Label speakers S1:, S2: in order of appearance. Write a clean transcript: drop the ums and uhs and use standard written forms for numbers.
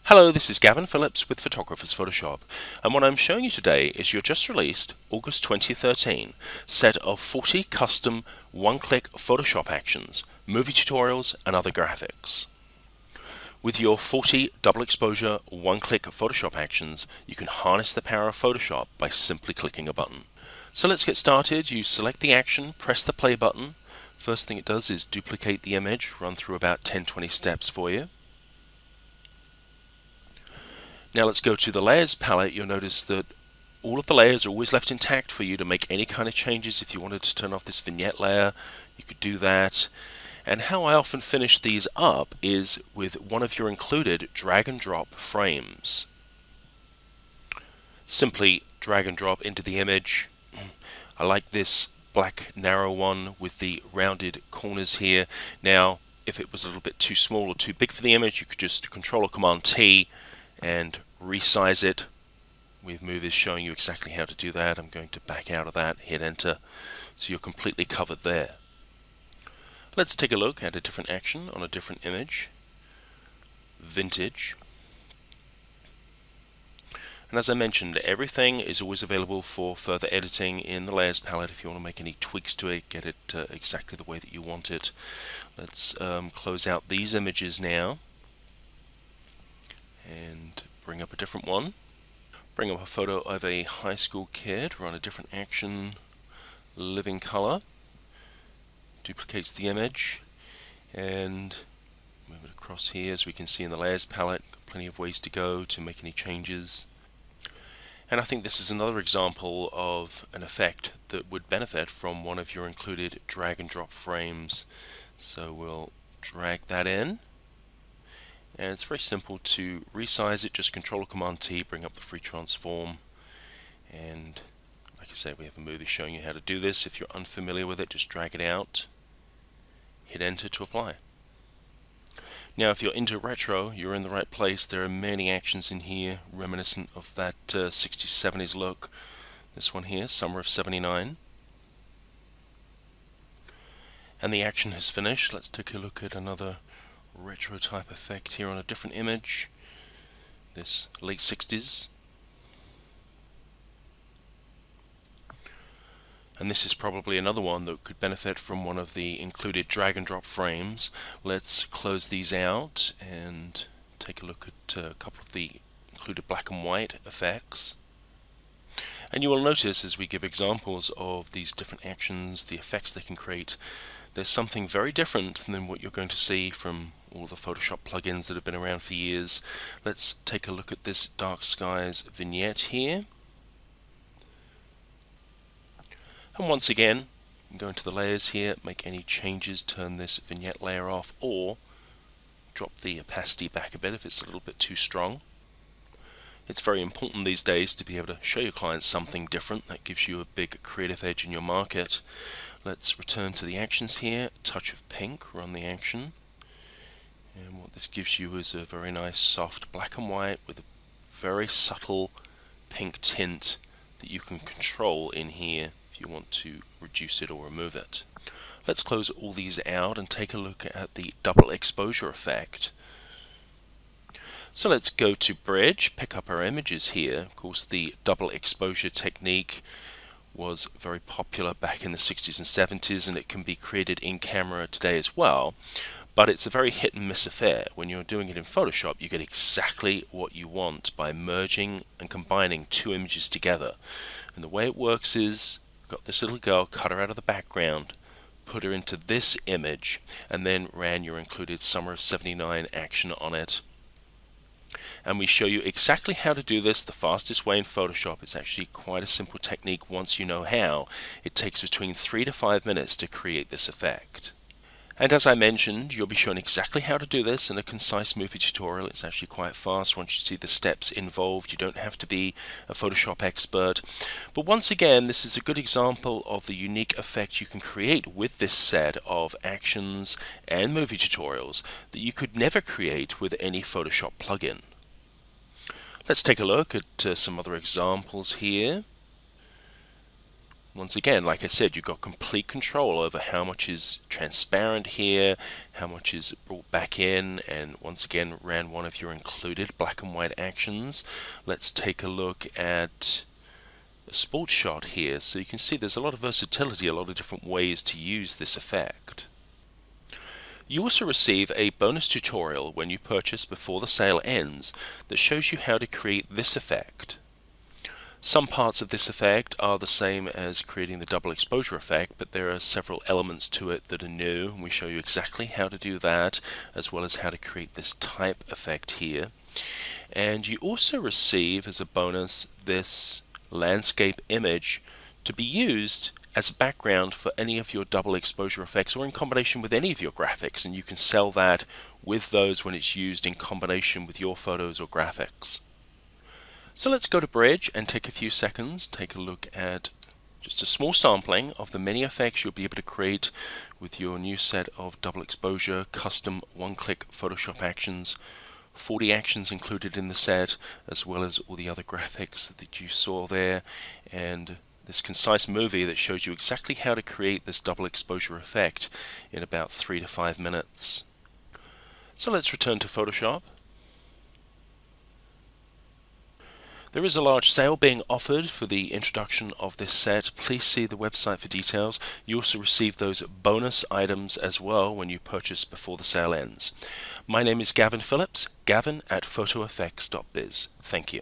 S1: Hello, this is Gavin Phillips with Photographer's Photoshop, and what I'm showing you today is your just released August 2013 set of 40 custom one-click Photoshop actions, movie tutorials and other graphics. With your 40 double exposure one-click Photoshop actions, you can harness the power of Photoshop by simply clicking a button. So let's get started. You select the action, press the play button. First thing it does is duplicate the image, run through about 10-20 steps for you. Now let's go to the layers palette. You'll notice that all of the layers are always left intact for you to make any kind of changes. If you wanted to turn off this vignette layer, you could do that. And how I often finish these up is with one of your included drag and drop frames. Simply drag and drop into the image. I like this black narrow one with the rounded corners here. Now if it was a little bit too small or too big for the image, you could just Control or Command T and resize it. With Move is showing you exactly how to do that. I'm going to back out of that, hit enter, so you're completely covered there. Let's take a look at a different action on a different image. Vintage. And as I mentioned, everything is always available for further editing in the layers palette if you want to make any tweaks to it, get it exactly the way that you want it. Let's close out these images now and bring up a different one. Bring up a photo of a high school kid, run a different action, living color, duplicates the image, and move it across here. As we can see in the layers palette, got plenty of ways to go to make any changes. And I think this is another example of an effect that would benefit from one of your included drag and drop frames. So we'll drag that in. And it's very simple to resize it. Just Control or Command T, bring up the free transform, and like I say, we have a movie showing you how to do this. If you're unfamiliar with it, just drag it out, hit enter to apply. Now if you're into retro, you're in the right place. There are many actions in here reminiscent of that 60s, 70s look. This one here, Summer of '79. And the action has finished. Let's take a look at another retro type effect here on a different image, this late 60s. And this is probably another one that could benefit from one of the included drag and drop frames. Let's close these out and take a look at a couple of the included black and white effects. And you will notice as we give examples of these different actions, the effects they can create, there's something very different than what you're going to see from all the Photoshop plugins that have been around for years. Let's take a look at this Dark Skies vignette here. And once again, go into the layers here, make any changes, turn this vignette layer off, or drop the opacity back a bit if it's a little bit too strong. It's very important these days to be able to show your clients something different. That gives you a big creative edge in your market. Let's return to the actions here, touch of pink, run the action. And what this gives you is a very nice soft black and white with a very subtle pink tint that you can control in here if you want to reduce it or remove it. Let's close all these out and take a look at the double exposure effect. So let's go to Bridge, pick up our images here. Of course, the double exposure technique was very popular back in the 60s and 70s, and it can be created in camera today as well. But it's a very hit and miss affair. When you're doing it in Photoshop, you get exactly what you want by merging and combining two images together. And the way it works is, we've got this little girl, cut her out of the background, put her into this image, and then ran your included Summer of '79 action on it. And we show you exactly how to do this the fastest way in Photoshop. It's actually quite a simple technique once you know how. It takes between 3 to 5 minutes to create this effect. And as I mentioned, you'll be shown exactly how to do this in a concise movie tutorial. It's actually quite fast once you see the steps involved. You don't have to be a Photoshop expert. But once again, this is a good example of the unique effect you can create with this set of actions and movie tutorials that you could never create with any Photoshop plugin. Let's take a look at some other examples here. Once again, like I said, you've got complete control over how much is transparent here, how much is brought back in, and once again ran one of your included black and white actions. Let's take a look at a sports shot here. So you can see there's a lot of versatility, a lot of different ways to use this effect. You also receive a bonus tutorial when you purchase before the sale ends that shows you how to create this effect. Some parts of this effect are the same as creating the double exposure effect, but there are several elements to it that are new, and we show you exactly how to do that, as well as how to create this type effect here. And you also receive, as a bonus, this landscape image to be used as a background for any of your double exposure effects or in combination with any of your graphics, and you can sell that with those when it's used in combination with your photos or graphics. So let's go to Bridge and take a few seconds, take a look at just a small sampling of the many effects you'll be able to create with your new set of double exposure, custom one-click Photoshop actions, 40 actions included in the set, as well as all the other graphics that you saw there, and this concise movie that shows you exactly how to create this double exposure effect in about 3 to 5 minutes. So let's return to Photoshop. There is a large sale being offered for the introduction of this set. Please see the website for details. You also receive those bonus items as well when you purchase before the sale ends. My name is Gavin Phillips, Gavin at photoeffects.biz. Thank you.